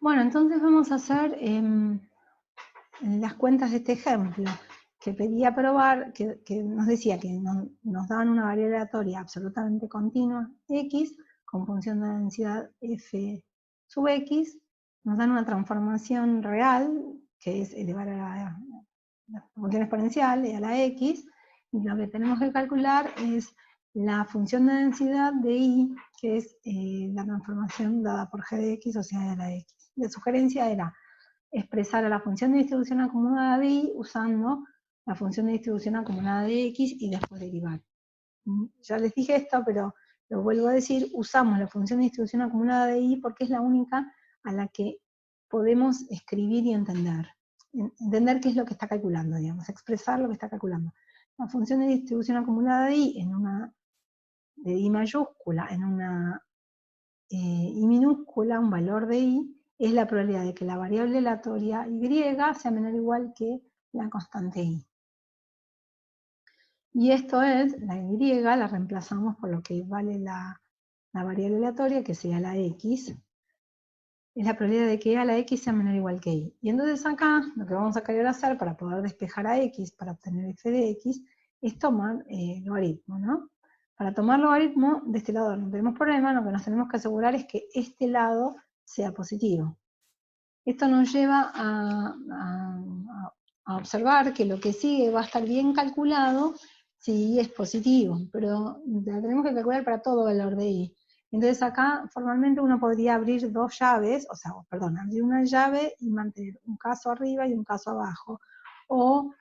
Bueno, entonces vamos a hacer las cuentas de este ejemplo, que pedía probar, que nos decía que nos daban una variable aleatoria absolutamente continua, x, con función de densidad f sub x, nos dan una transformación real, que es elevar a la función exponencial, a la x, y lo que tenemos que calcular es la función de densidad de i, que es la transformación dada por g de x, o sea, de la x. La sugerencia era expresar a la función de distribución acumulada de i usando la función de distribución acumulada de x y después derivar. Ya les dije esto, pero lo vuelvo a decir, usamos la función de distribución acumulada de i porque es la única a la que podemos escribir y entender. Entender qué es lo que está calculando, digamos, expresar lo que está calculando. La función de distribución acumulada de i de i mayúscula en una i minúscula, un valor de i, es la probabilidad de que la variable aleatoria y sea menor o igual que la constante i. Y esto es, la y la reemplazamos por lo que vale la variable aleatoria, que sería la x, es la probabilidad de que a la x sea menor o igual que i. Y entonces acá, lo que vamos a querer hacer para poder despejar a x, para obtener f de x, es tomar logaritmo, ¿no? Para tomar logaritmo, de este lado no tenemos problema, lo que nos tenemos que asegurar es que este lado sea positivo. Esto nos lleva a observar que lo que sigue va a estar bien calculado si es positivo, pero la tenemos que calcular para todo valor de i. Entonces acá formalmente uno podría abrir dos llaves, o sea, perdón, abrir una llave y mantener un caso arriba y un caso abajo. O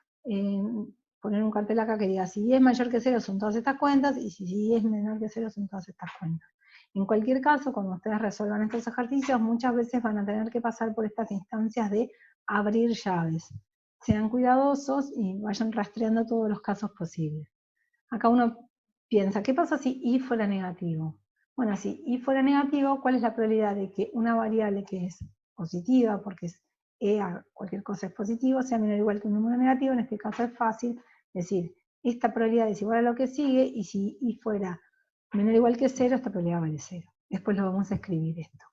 poner un cartel acá que diga, si i es mayor que 0 son todas estas cuentas, y si i es menor que 0 son todas estas cuentas. En cualquier caso, cuando ustedes resuelvan estos ejercicios, muchas veces van a tener que pasar por estas instancias de abrir llaves. Sean cuidadosos y vayan rastreando todos los casos posibles. Acá uno piensa, ¿qué pasa si i fuera negativo? Bueno, si i fuera negativo, ¿cuál es la probabilidad de que una variable que es positiva, porque es a cualquier cosa es positivo, sea menor o igual que un número negativo? En este caso es fácil decir, esta probabilidad es igual a lo que sigue, y si i fuera menor o igual que 0, esta probabilidad vale 0. Después lo vamos a escribir esto.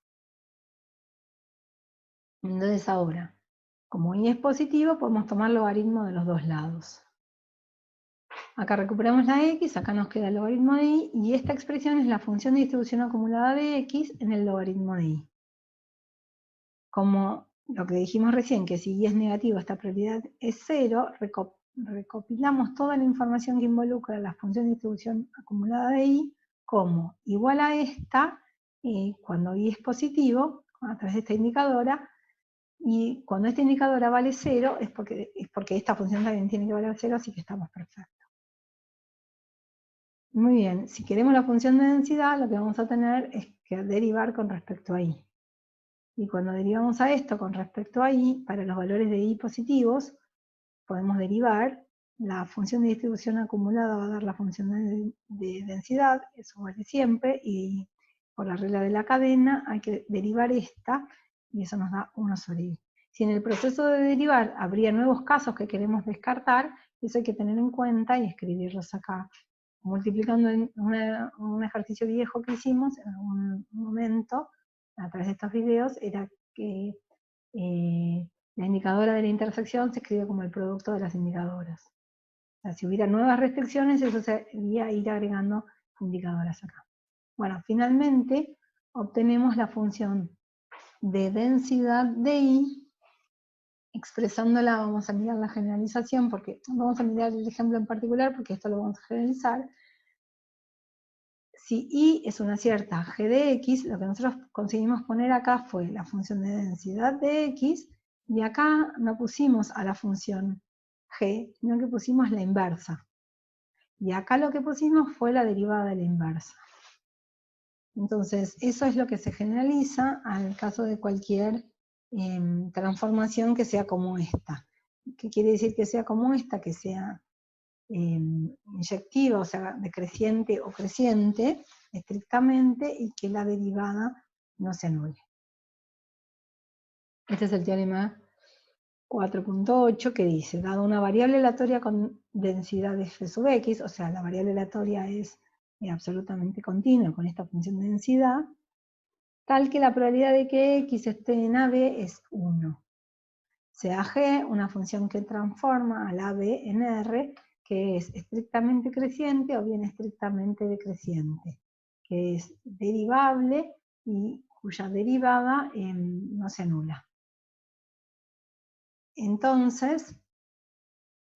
Entonces ahora, como i es positivo, podemos tomar logaritmo de los dos lados. Acá recuperamos la x, acá nos queda el logaritmo de i, y esta expresión es la función de distribución acumulada de x en el logaritmo de i. Como lo que dijimos recién, que si i es negativo, esta probabilidad es 0, recopilamos toda la información que involucra la función de distribución acumulada de i como igual a esta, cuando i es positivo, a través de esta indicadora, y cuando esta indicadora vale 0, es porque esta función también tiene que valer 0, así que estamos perfectos. Muy bien, si queremos la función de densidad, lo que vamos a tener es que derivar con respecto a i. Y cuando derivamos a esto con respecto a i, para los valores de i positivos, podemos derivar. La función de distribución acumulada va a dar la función de densidad, eso vale siempre, y por la regla de la cadena hay que derivar esta, y eso nos da 1 sobre i. Si en el proceso de derivar habría nuevos casos que queremos descartar, eso hay que tener en cuenta y escribirlos acá. Multiplicando en un ejercicio viejo que hicimos en algún momento, a través de estos videos, era que la indicadora de la intersección se escribe como el producto de las indicadoras. O sea, si hubiera nuevas restricciones, eso sería ir agregando indicadoras acá. Bueno, finalmente obtenemos la función de densidad de i, expresándola, vamos a mirar la generalización, porque vamos a mirar el ejemplo en particular, porque esto lo vamos a generalizar. Si i es una cierta g de x, lo que nosotros conseguimos poner acá fue la función de densidad de x, y acá no pusimos a la función g, sino que pusimos la inversa. Y acá lo que pusimos fue la derivada de la inversa. Entonces, eso es lo que se generaliza al caso de cualquier transformación que sea como esta. ¿Qué quiere decir que sea como esta? Que sea inyectiva, o sea, decreciente o creciente, estrictamente, y que la derivada no se anule. Este es el teorema 4.8, que dice, dado una variable aleatoria con densidad f sub x, o sea, la variable aleatoria es absolutamente continua con esta función de densidad, tal que la probabilidad de que X esté en AB es 1. Sea G una función que transforma al AB en R, que es estrictamente creciente o bien estrictamente decreciente, que es derivable y cuya derivada no se anula. Entonces,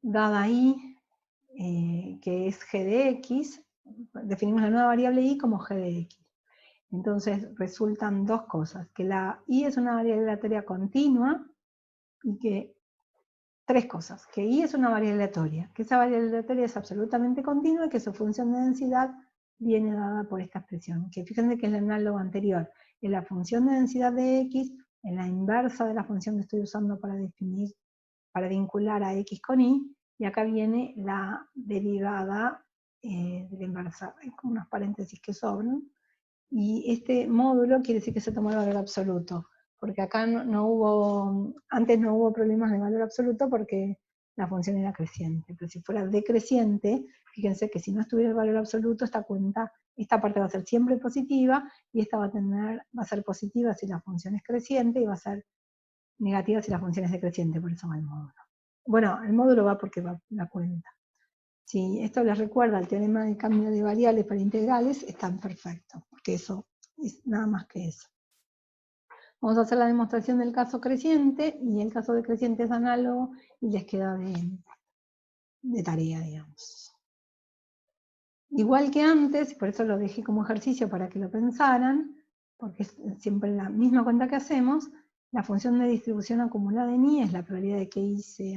dada I, que es G de X, definimos la nueva variable I como G de X. Entonces resultan dos cosas, que la I es una variable aleatoria continua y que, tres cosas, que I es una variable aleatoria, que esa variable aleatoria es absolutamente continua y que su función de densidad viene dada por esta expresión, que fíjense que es el análogo anterior, es la función de densidad de X, en la inversa de la función que estoy usando para definir, para vincular a X con Y, y acá viene la derivada de la inversa, hay como unos paréntesis que sobran, y este módulo quiere decir que se tomó el valor absoluto, porque acá antes no hubo problemas de valor absoluto porque la función era creciente, pero si fuera decreciente, fíjense que si no estuviera el valor absoluto, esta parte va a ser siempre positiva, y esta va a ser positiva si la función es creciente, y va a ser negativa si la función es decreciente, por eso va el módulo. Bueno, el módulo va porque va la cuenta. Si esto les recuerda el teorema de cambio de variables para integrales, están perfectos, porque eso es nada más que eso. Vamos a hacer la demostración del caso creciente, y el caso decreciente es análogo, y les queda de tarea, digamos. Igual que antes, por eso lo dejé como ejercicio para que lo pensaran, porque es siempre la misma cuenta que hacemos, la función de distribución acumulada en I es la probabilidad de que I esté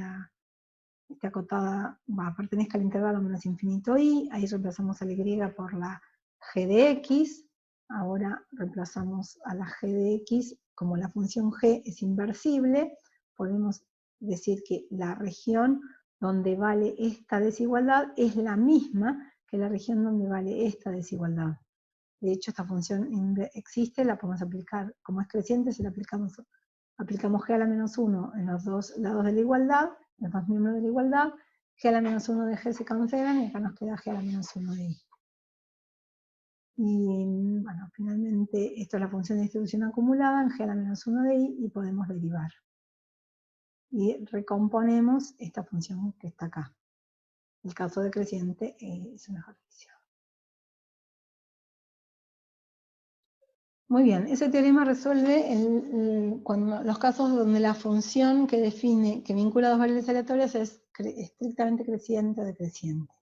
acotada, pertenezca al intervalo menos infinito I, ahí reemplazamos a la Y por la G de X, ahora reemplazamos a la G de X, como la función G es inversible, podemos decir que la región donde vale esta desigualdad es la misma que la región donde vale esta desigualdad. De hecho, esta función existe, la podemos aplicar, como es creciente, si la aplicamos G a la menos 1 en los dos lados de la igualdad, los dos miembros de la igualdad, G a la menos 1 de G se cancelan, y acá nos queda G a la menos 1 de I. Y bueno, finalmente esto es la función de distribución acumulada en G a la menos 1 de I, y podemos derivar. Y recomponemos esta función que está acá. El caso decreciente es un ejercicio. Muy bien, ese teorema resuelve los casos donde la función que vincula dos variables aleatorias es estrictamente creciente o decreciente.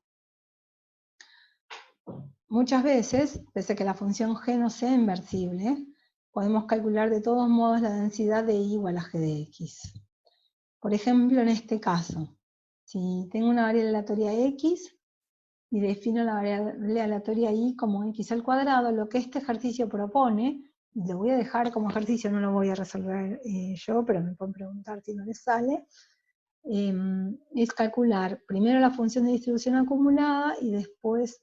Muchas veces, pese a que la función g no sea inversible, podemos calcular de todos modos la densidad de I igual a g de x. Por ejemplo, en este caso, si tengo una variable aleatoria x y defino la variable aleatoria I como x al cuadrado, lo que este ejercicio propone, y lo voy a dejar como ejercicio, no lo voy a resolver yo, pero me pueden preguntar si no les sale, es calcular primero la función de distribución acumulada y después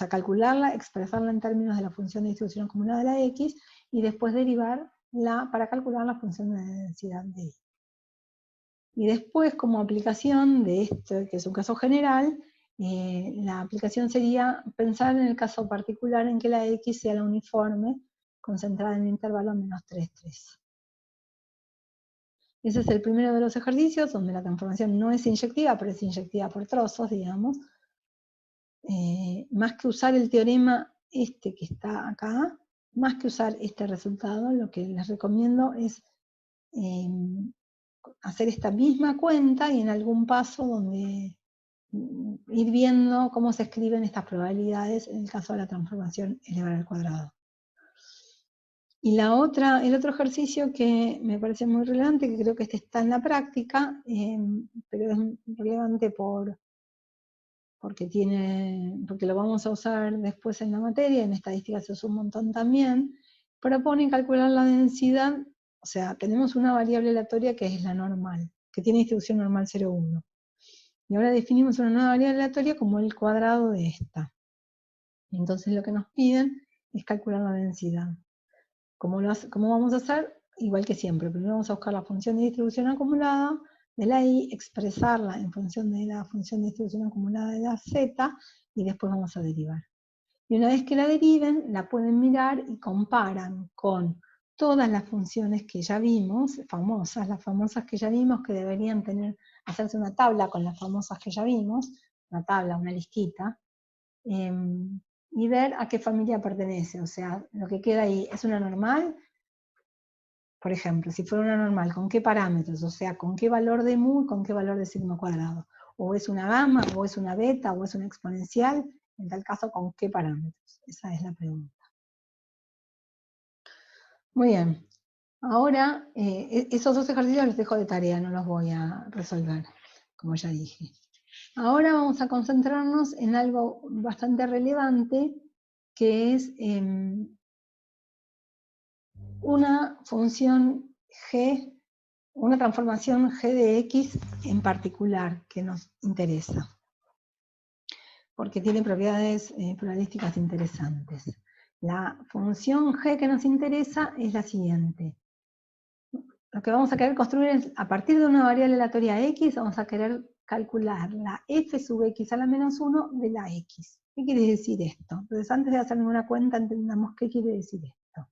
calcularla, expresarla en términos de la función de distribución acumulada de la x, y después derivarla para calcular la función de densidad de I. Y después, como aplicación de esto, que es un caso general, la aplicación sería pensar en el caso particular en que la X sea la uniforme, concentrada en el intervalo menos 3, 3. Ese es el primero de los ejercicios, donde la transformación no es inyectiva, pero es inyectiva por trozos, digamos. Más que usar el teorema que está acá, más que usar este resultado, lo que les recomiendo es hacer esta misma cuenta, y en algún paso donde ir viendo cómo se escriben estas probabilidades en el caso de la transformación elevada al cuadrado. Y el otro ejercicio que me parece muy relevante, que creo que este está en la práctica, pero es relevante porque lo vamos a usar después en la materia, en estadística se usa un montón también, propone calcular la densidad. O sea, tenemos una variable aleatoria que es la normal, que tiene distribución normal 0, 1. Y ahora definimos una nueva variable aleatoria como el cuadrado de esta. Entonces lo que nos piden es calcular la densidad. ¿Cómo vamos a hacer? Igual que siempre. Primero vamos a buscar la función de distribución acumulada de la I, expresarla en función de la función de distribución acumulada de la Z, y después vamos a derivar. Y una vez que la deriven, la pueden mirar y comparan con todas las funciones que ya vimos, las famosas que ya vimos, que deberían hacerse una tabla con las famosas que ya vimos, una tabla, una listita, y ver a qué familia pertenece. O sea, lo que queda ahí, ¿es una normal? Por ejemplo, si fuera una normal, ¿con qué parámetros? O sea, ¿con qué valor de mu y con qué valor de sigma cuadrado? ¿O es una gamma, o es una beta, o es una exponencial? En tal caso, ¿con qué parámetros? Esa es la pregunta. Muy bien. Ahora, esos dos ejercicios los dejo de tarea, no los voy a resolver, como ya dije. Ahora vamos a concentrarnos en algo bastante relevante, que es una función g, una transformación g de x en particular que nos interesa, porque tiene propiedades probabilísticas interesantes. La función g que nos interesa es la siguiente. Lo que vamos a querer construir es, a partir de una variable aleatoria x, vamos a querer calcular la f sub x a la menos 1 de la x. ¿Qué quiere decir esto? Entonces, antes de hacer ninguna cuenta, entendamos qué quiere decir esto.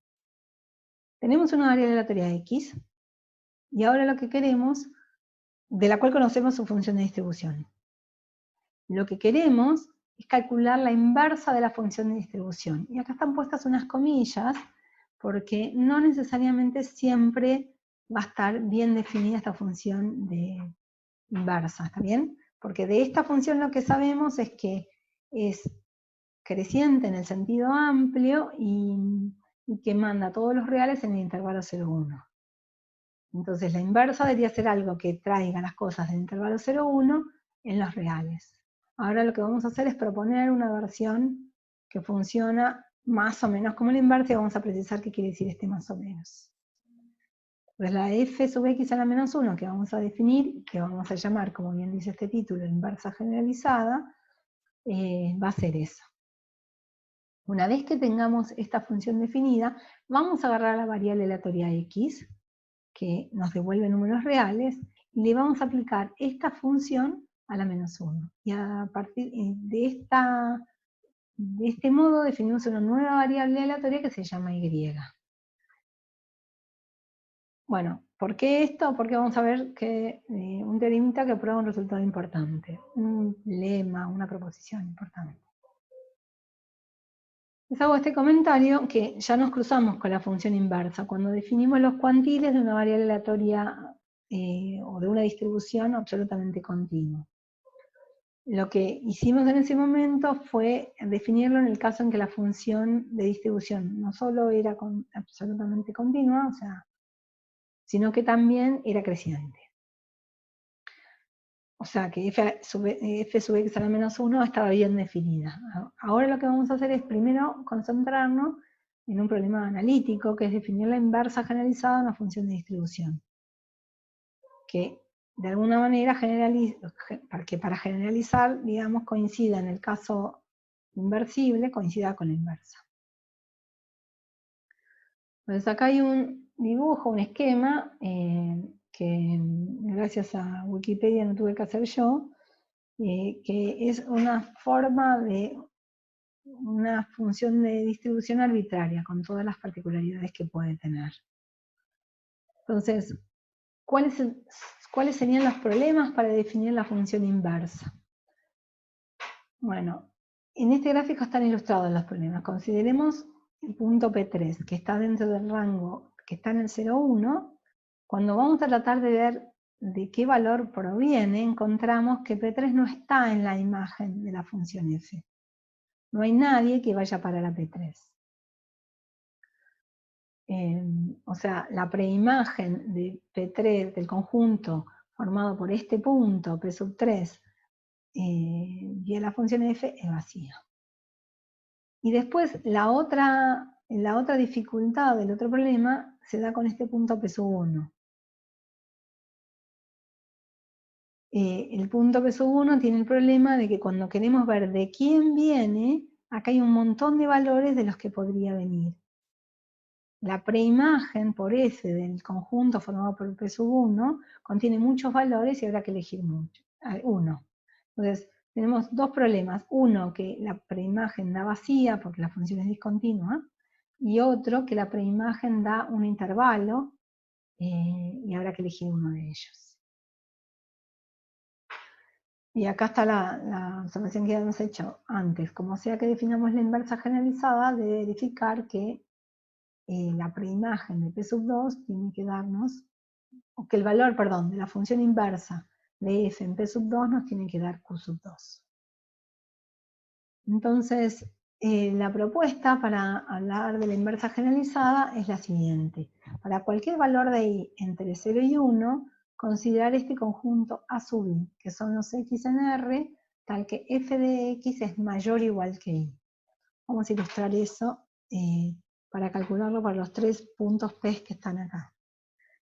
Tenemos una variable aleatoria x, y ahora lo que queremos, de la cual conocemos su función de distribución. Lo que queremos es calcular la inversa de la función de distribución. Y acá están puestas unas comillas, porque no necesariamente siempre va a estar bien definida esta función de inversa, ¿está bien? Porque de esta función lo que sabemos es que es creciente en el sentido amplio y que manda todos los reales en el intervalo 0,1. Entonces la inversa debería ser algo que traiga las cosas del intervalo 0,1 en los reales. Ahora lo que vamos a hacer es proponer una versión que funciona más o menos como la inversa y vamos a precisar qué quiere decir este más o menos. Pues la f sub x a la menos 1 que vamos a definir, que vamos a llamar, como bien dice este título, inversa generalizada, va a ser eso. Una vez que tengamos esta función definida, vamos a agarrar la variable aleatoria x, que nos devuelve números reales, y le vamos a aplicar esta función a la menos 1. Y a partir de este modo definimos una nueva variable aleatoria que se llama y. Bueno, ¿por qué esto? Porque vamos a ver que un teoremita que prueba un resultado importante, un lema, una proposición importante. Les hago este comentario que ya nos cruzamos con la función inversa, cuando definimos los cuantiles de una variable aleatoria o de una distribución absolutamente continua. Lo que hicimos en ese momento fue definirlo en el caso en que la función de distribución no solo era absolutamente continua, o sea, sino que también era creciente. O sea que f sub x a la menos 1 estaba bien definida. Ahora lo que vamos a hacer es primero concentrarnos en un problema analítico, que es definir la inversa generalizada de una función de distribución. Que de alguna manera para generalizar, digamos, coincida en el caso inversible, coincida con la inversa. Entonces acá hay un dibujo, un esquema, que gracias a Wikipedia no tuve que hacer yo, que es una forma de una función de distribución arbitraria, con todas las particularidades que puede tener. Entonces, ¿cuáles serían los problemas para definir la función inversa? Bueno, en este gráfico están ilustrados los problemas. Consideremos el punto P3, que está dentro del rango, que está en el 0,1. Cuando vamos a tratar de ver de qué valor proviene, encontramos que P3 no está en la imagen de la función f. No hay nadie que vaya para la P3. O sea, la preimagen de P3 del conjunto formado por este punto, P sub 3, y a la función f es vacía. Y después la otra dificultad del otro problema se da con este punto P sub 1. El punto P sub 1 tiene el problema de que cuando queremos ver de quién viene, acá hay un montón de valores de los que podría venir. La preimagen por S del conjunto formado por P sub 1 contiene muchos valores y habrá que elegir uno. Entonces, tenemos dos problemas. Uno, que la preimagen da vacía porque la función es discontinua, y otro, que la preimagen da un intervalo, y habrá que elegir uno de ellos. Y acá está la observación que habíamos hecho antes. Como sea que definamos la inversa generalizada, debe verificar que la preimagen de P sub 2 tiene que darnos, o que el valor, perdón, de la función inversa de f en P sub 2 nos tiene que dar Q sub 2. Entonces, la propuesta para hablar de la inversa generalizada es la siguiente. Para cualquier valor de i entre 0 y 1, considerar este conjunto A sub i, que son los x en R, tal que f de x es mayor o igual que i. Vamos a ilustrar eso para calcularlo para los tres puntos P que están acá.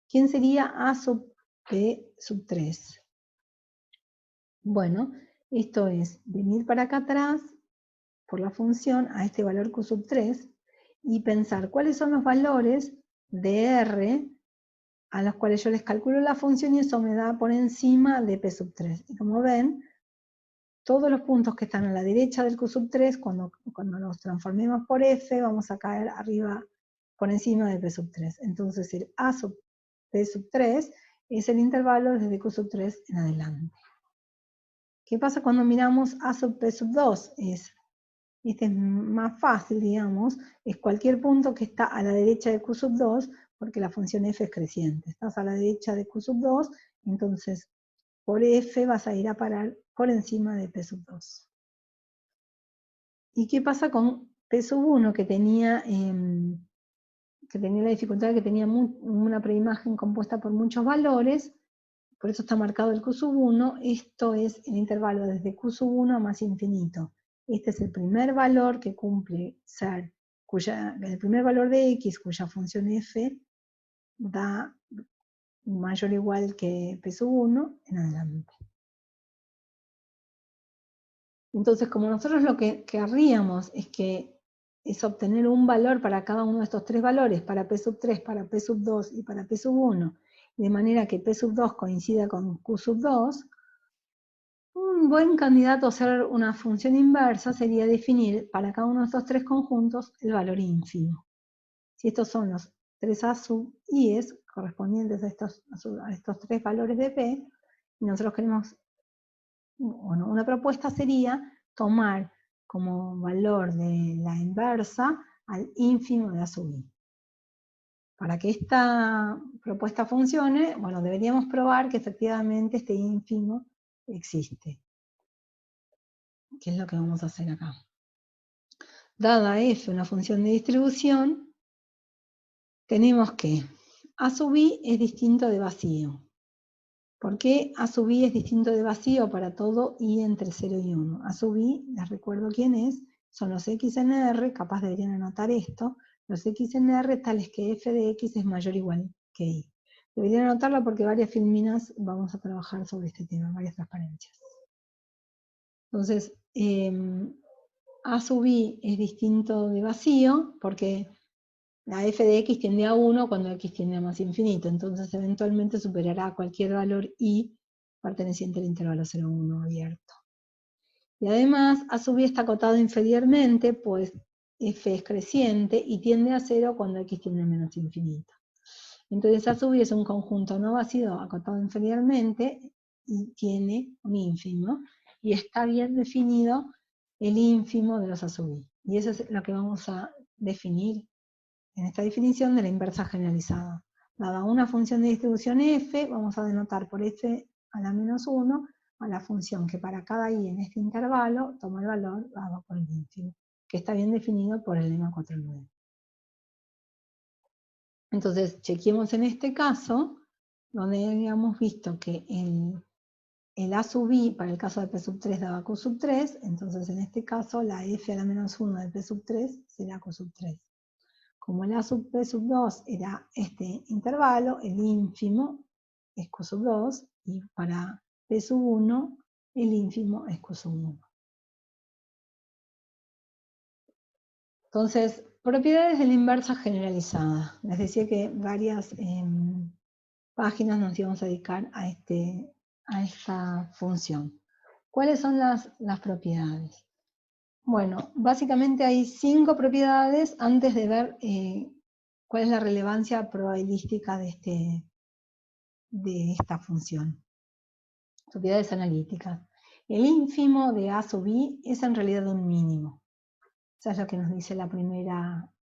¿Quién sería A sub P sub 3? Bueno, esto es venir para acá atrás por la función a este valor Q sub 3 y pensar cuáles son los valores de R a los cuales yo les calculo la función y eso me da por encima de P sub 3. Y como ven, todos los puntos que están a la derecha del Q sub 3, cuando los transformemos por F, vamos a caer arriba por encima de P sub 3. Entonces el A sub P sub 3 es el intervalo desde Q sub 3 en adelante. ¿Qué pasa cuando miramos A sub P sub 2? Este es más fácil, digamos, es cualquier punto que está a la derecha de Q sub 2, porque la función f es creciente. Estás a la derecha de Q sub 2, entonces por f vas a ir a parar por encima de P sub 2. ¿Y qué pasa con P sub 1, que tenía la dificultad de que tenía una preimagen compuesta por muchos valores? Por eso está marcado el Q sub 1, esto es el intervalo desde Q sub 1 más infinito. Este es el primer valor que cumple ser, el primer valor de x cuya función f da mayor o igual que P sub 1 en adelante. Entonces, como nosotros lo que querríamos es obtener un valor para cada uno de estos tres valores, para P sub 3, para P sub 2 y para P sub 1, de manera que P sub 2 coincida con Q sub 2, un buen candidato a ser una función inversa sería definir para cada uno de estos tres conjuntos el valor ínfimo. Si estos son los tres A sub i's correspondientes a estos tres valores de P, y nosotros queremos, bueno, una propuesta sería tomar como valor de la inversa al ínfimo de A sub i. Para que esta propuesta funcione, bueno, deberíamos probar que efectivamente este ínfimo existe. ¿Qué es lo que vamos a hacer acá? Dada f una función de distribución, tenemos que A sub i es distinto de vacío. ¿Por qué A sub i es distinto de vacío para todo i entre 0 y 1? A sub i, les recuerdo quién es, son los x en R, capaz deberían anotar esto, los x en R tales que f de x es mayor o igual que i. Deberían anotarlo porque varias filminas vamos a trabajar sobre este tema, varias transparencias. Entonces, A sub i es distinto de vacío porque la f de x tiende a 1 cuando x tiende a más infinito, entonces eventualmente superará cualquier valor i perteneciente al intervalo 0,1 abierto. Y además, A sub i está acotado inferiormente, pues f es creciente y tiende a 0 cuando x tiende a menos infinito. Entonces A sub i es un conjunto no vacío acotado inferiormente y tiene un ínfimo, y está bien definido el ínfimo de los A sub i. Y eso es lo que vamos a definir en esta definición de la inversa generalizada. Dada una función de distribución f, vamos a denotar por f a la menos 1 a la función que para cada i en este intervalo toma el valor dado por el ínfimo, que está bien definido por el lema 4.9. Entonces, chequeemos en este caso, donde habíamos visto que el A sub i para el caso de P sub 3 daba Q sub 3, entonces en este caso la f a la menos 1 de P sub 3 será Q sub 3. Como el A sub P sub 2 era este intervalo, el ínfimo es Q sub 2, y para P sub 1 el ínfimo es Q sub 1. Entonces, propiedades de la inversa generalizada. Les decía que varias páginas nos íbamos a dedicar a esta función. ¿Cuáles son las propiedades? Bueno, básicamente hay 5 propiedades antes de ver cuál es la relevancia probabilística de esta función. Propiedades analíticas. El ínfimo de A sub I es en realidad un mínimo. Eso es lo que nos dice la primera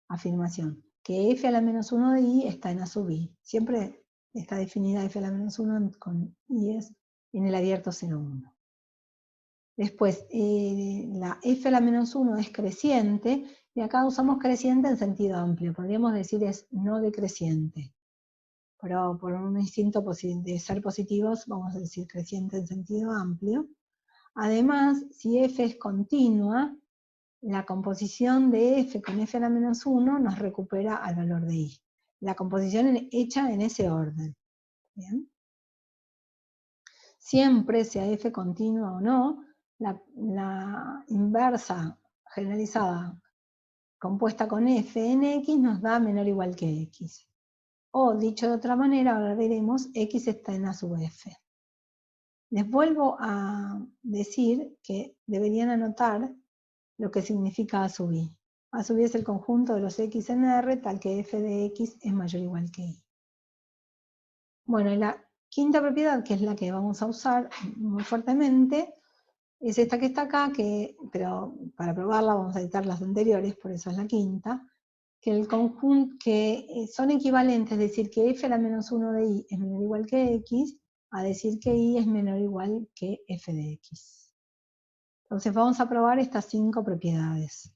afirmación. Que f a la menos 1 de I está en A sub I. Siempre está definida f a la menos 1 con IES en el abierto 0,1. Después, la f a la menos 1 es creciente, y acá usamos creciente en sentido amplio. Podríamos decir es no decreciente. Pero por un instinto de ser positivos, vamos a decir creciente en sentido amplio. Además, si f es continua, la composición de f con f a la menos 1 nos recupera al valor de I. La composición hecha en ese orden. ¿Bien? Siempre, sea f continua o no, la inversa generalizada compuesta con f en x nos da menor o igual que x. O, dicho de otra manera, ahora veremos, x está en A sub f. Les vuelvo a decir que deberían anotar lo que significa A sub i. A sub i es el conjunto de los x en R, tal que f de x es mayor o igual que i. Bueno, y la quinta propiedad, que es la que vamos a usar muy fuertemente, es esta que está acá, pero para probarla vamos a editar las anteriores, por eso es la quinta, que el conjunto, que son equivalentes, es decir, que f a la menos 1 de i es menor o igual que x, a decir que i es menor o igual que f de x. Entonces vamos a probar estas 5 propiedades.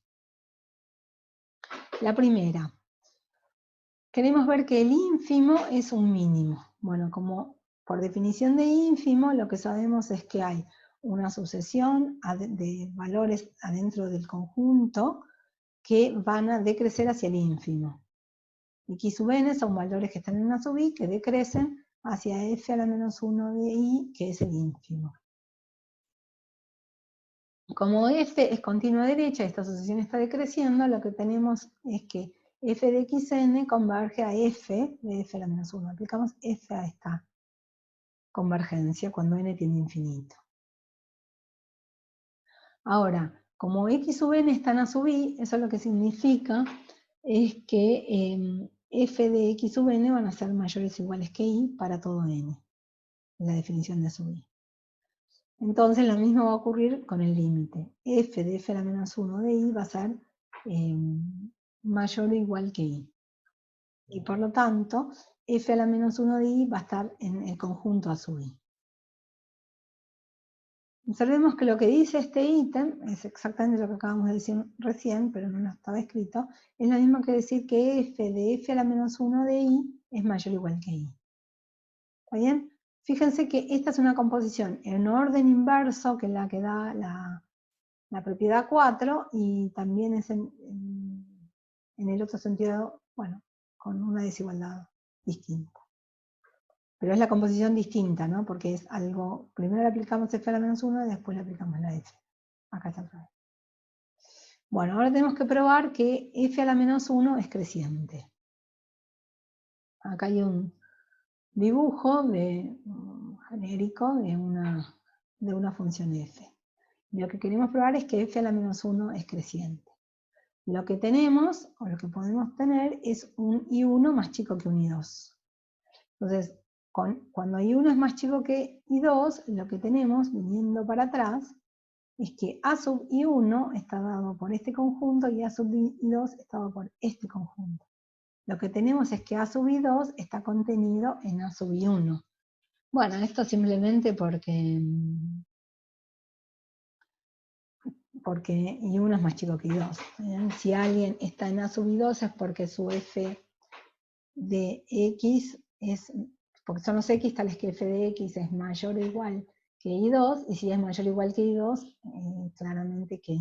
La primera, queremos ver que el ínfimo es un mínimo. Bueno, como por definición de ínfimo, lo que sabemos es que hay una sucesión de valores adentro del conjunto que van a decrecer hacia el ínfimo. X sub n son valores que están en A sub i que decrecen hacia f a la menos 1 de i, que es el ínfimo. Como f es continua derecha y esta sucesión está decreciendo, lo que tenemos es que f de xn converge a f de f a la menos 1. Aplicamos f a esta convergencia cuando n tiende a infinito. Ahora, como x sub n está en A sub i, eso lo que significa es que f de x sub n van a ser mayores o iguales que i para todo n, la definición de A sub i. Entonces lo mismo va a ocurrir con el límite. F de f a la menos 1 de i va a ser mayor o igual que i. Y por lo tanto, f a la menos 1 de i va a estar en el conjunto A sub i. Observemos que lo que dice este ítem es exactamente lo que acabamos de decir recién, pero no estaba escrito. Es lo mismo que decir que f de f a la menos 1 de i es mayor o igual que i. ¿Está bien? Fíjense que esta es una composición en orden inverso, que es la que da la propiedad 4, y también es en el otro sentido, bueno, con una desigualdad distinta. Pero es la composición distinta, ¿no? Porque es algo, primero le aplicamos f a la menos 1 y después le aplicamos la f. Acá está otra vez. Bueno, ahora tenemos que probar que f a la menos 1 es creciente. Acá hay un dibujo genérico de una función f. Lo que queremos probar es que f a la menos 1 es creciente. Lo que tenemos, o lo que podemos tener, es un I1 más chico que un I2. Entonces, cuando I1 es más chico que I2, lo que tenemos, viniendo para atrás, es que A sub I1 está dado por este conjunto y A sub I2 está dado por este conjunto. Lo que tenemos es que A sub I2 está contenido en A sub I1. Bueno, esto simplemente porque I1 es más chico que I2. Si alguien está en A sub I2 es porque su f de x es, porque son los x tales que f de x es mayor o igual que I2, y si es mayor o igual que I2, claramente que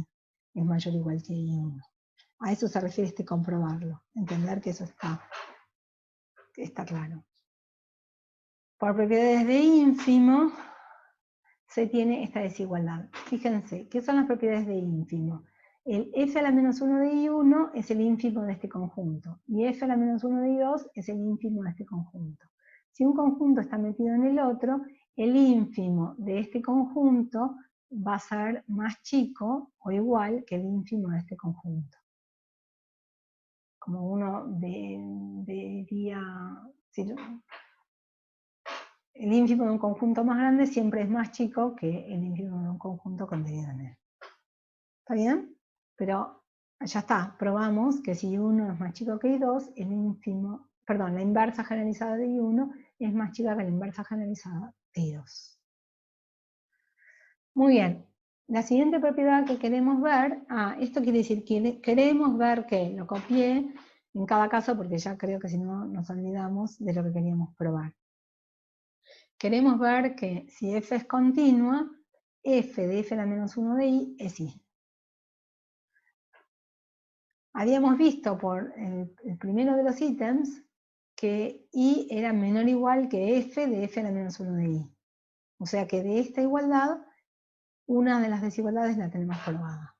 es mayor o igual que I1. A eso se refiere este comprobarlo, entender que eso está claro. Por propiedades de ínfimo se tiene esta desigualdad. Fíjense, ¿qué son las propiedades de ínfimo? El f a la menos 1 de I1 es el ínfimo de este conjunto, y f a la menos 1 de I2 es el ínfimo de este conjunto. Si un conjunto está metido en el otro, el ínfimo de este conjunto va a ser más chico o igual que el ínfimo de este conjunto. Como uno diría, el ínfimo de un conjunto más grande siempre es más chico que el ínfimo de un conjunto contenido en él. ¿Está bien? Pero ya está, probamos que si I1 es más chico que I2, la inversa generalizada de I1 es más chica que la inversa generalizada de I2. Muy bien. La siguiente propiedad que queremos ver, esto quiere decir que queremos ver que lo copié en cada caso porque ya creo que si no nos olvidamos de lo que queríamos probar. Queremos ver que si f es continua, f de f a la menos 1 de i es i. Habíamos visto por el primero de los ítems que i era menor o igual que f de f a la menos 1 de i. O sea que de esta igualdad, una de las desigualdades la tenemos probada.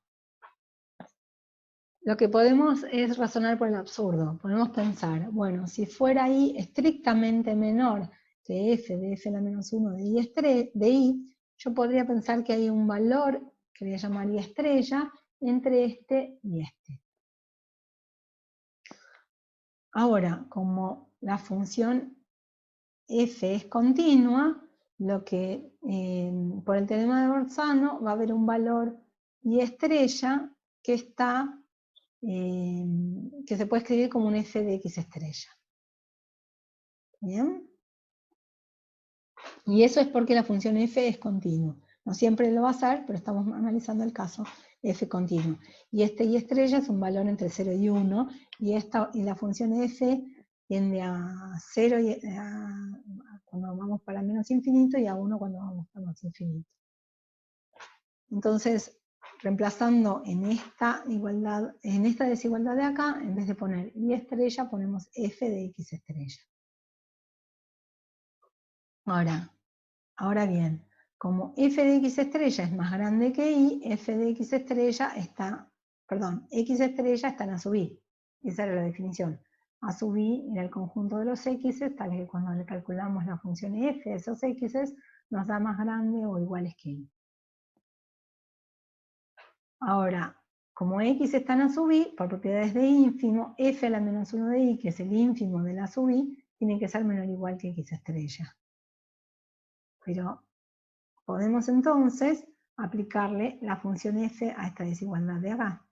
Lo que podemos es razonar por el absurdo. Podemos pensar, bueno, si fuera i estrictamente menor que f de f a la menos 1 de i, yo podría pensar que hay un valor que le llamaría estrella entre este y este. Ahora, como la función f es continua, lo que por el teorema de Bolzano va a haber un valor y estrella que está que se puede escribir como un f de x estrella. ¿Bien? Y eso es porque la función f es continua. No siempre lo va a ser, pero estamos analizando el caso f continuo. Y este y estrella es un valor entre 0 y 1, y la función f tiende a 0 cuando vamos para menos infinito y a 1 cuando vamos para más infinito. Entonces, reemplazando en esta desigualdad de acá, en vez de poner y estrella, ponemos f de x estrella. Ahora bien, como f de x estrella es más grande que i, f de x estrella x estrella está en a sub i. Esa era la definición. A sub i era el conjunto de los x, tal que cuando le calculamos la función f de esos x, nos da más grande o iguales que i. Ahora, como x está en a sub i, por propiedades de ínfimo, f a la menos 1 de i, que es el ínfimo de la sub i, tiene que ser menor o igual que x estrella. Pero podemos entonces aplicarle la función f a esta desigualdad de acá.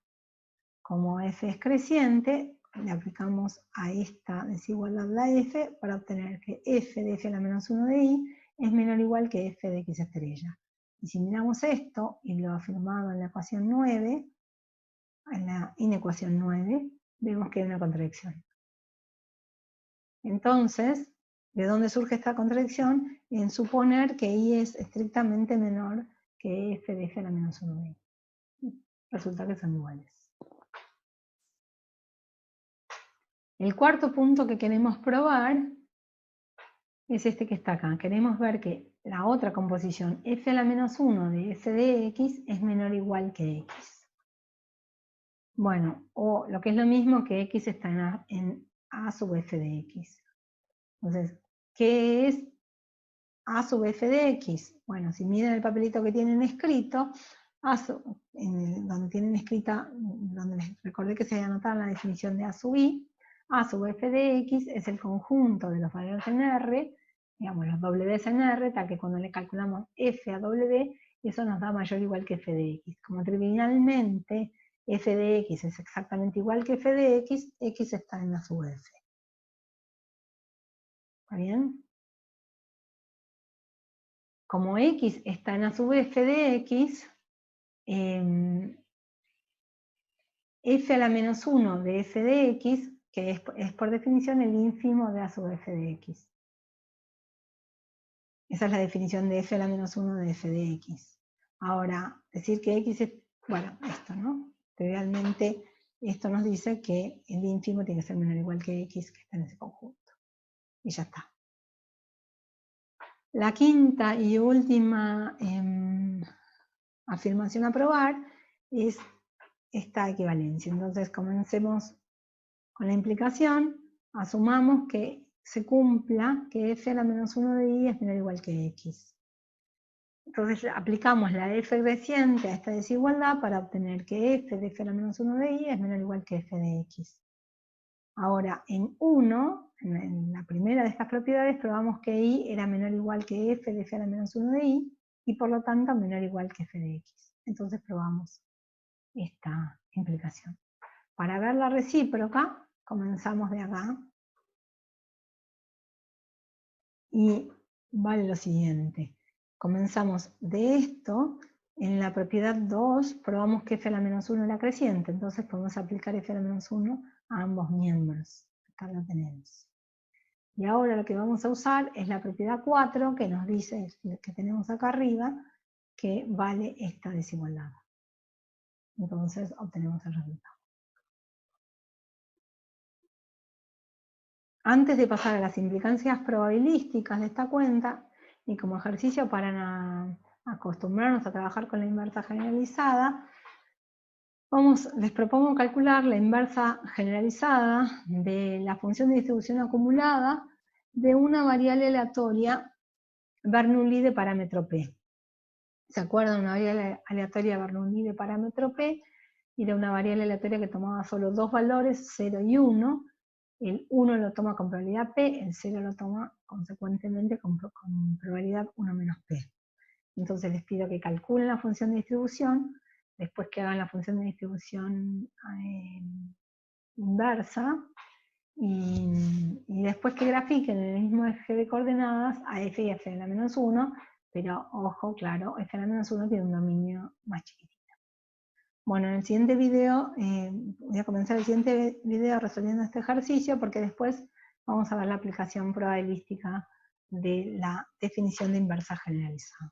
Como f es creciente, le aplicamos a esta desigualdad la f para obtener que f de f a la menos 1 de i es menor o igual que f de x estrella. Y si miramos esto y lo afirmado en la ecuación 9, en la inecuación 9, vemos que hay una contradicción. Entonces, ¿de dónde surge esta contradicción? En suponer que i es estrictamente menor que f de f a la menos 1 de i. Resulta que son iguales. El cuarto punto que queremos probar es este que está acá. Queremos ver que la otra composición f a la menos 1 de f de x es menor o igual que x. Bueno, o lo que es lo mismo que x está en a sub f de x. Entonces, ¿qué es a sub f de x? Bueno, si miran el papelito que tienen escrito, donde tienen escrita, donde les recordé que se había anotado la definición de a sub i, a sub f de x es el conjunto de los valores en R, digamos los W en R, tal que cuando le calculamos f a W, eso nos da mayor o igual que f de x. Como trivialmente f de x es exactamente igual que f de x, x está en a sub f. ¿Está bien? Como x está en a sub f de x, f a la menos 1 de f de x, que es por definición el ínfimo de a sub f de x. Esa es la definición de f a la menos 1 de f de x. Ahora, decir que x es, bueno, esto, ¿no? Realmente esto nos dice que el ínfimo tiene que ser menor o igual que x, que está en ese conjunto. Y ya está. La quinta y última afirmación a probar es esta equivalencia. Entonces, comencemos con la implicación. Asumamos que se cumpla que f a la menos 1 de y es menor o igual que x. Entonces aplicamos la f creciente a esta desigualdad para obtener que f de f a la menos 1 de y es menor o igual que f de x. Ahora, en 1, en la primera de estas propiedades, probamos que y era menor o igual que f de f a la menos 1 de y por lo tanto menor o igual que f de x. Entonces probamos esta implicación. Para ver la recíproca, comenzamos de acá. Y vale lo siguiente. Comenzamos de esto, en la propiedad 2 probamos que f a la menos 1 era creciente, entonces podemos aplicar f a la menos 1 a ambos miembros. Acá lo tenemos. Y ahora lo que vamos a usar es la propiedad 4, que nos dice, que tenemos acá arriba, que vale esta desigualdad. Entonces obtenemos el resultado. Antes de pasar a las implicancias probabilísticas de esta cuenta, y como ejercicio para acostumbrarnos a trabajar con la inversa generalizada, les propongo calcular la inversa generalizada de la función de distribución acumulada de una variable aleatoria Bernoulli de parámetro P. ¿Se acuerdan? Una variable aleatoria Bernoulli de parámetro P era una variable aleatoria que tomaba solo dos valores, 0 y 1. El 1 lo toma con probabilidad P, el 0 lo toma consecuentemente con probabilidad 1 menos P. Entonces les pido que calculen la función de distribución, después que hagan la función de distribución inversa, y después que grafiquen en el mismo eje de coordenadas a f y f a la menos 1, pero ojo, claro, f a la menos 1 tiene un dominio más chiquitito. Bueno, en el siguiente video, voy a comenzar el siguiente video resolviendo este ejercicio, porque después vamos a ver la aplicación probabilística de la definición de inversa generalizada.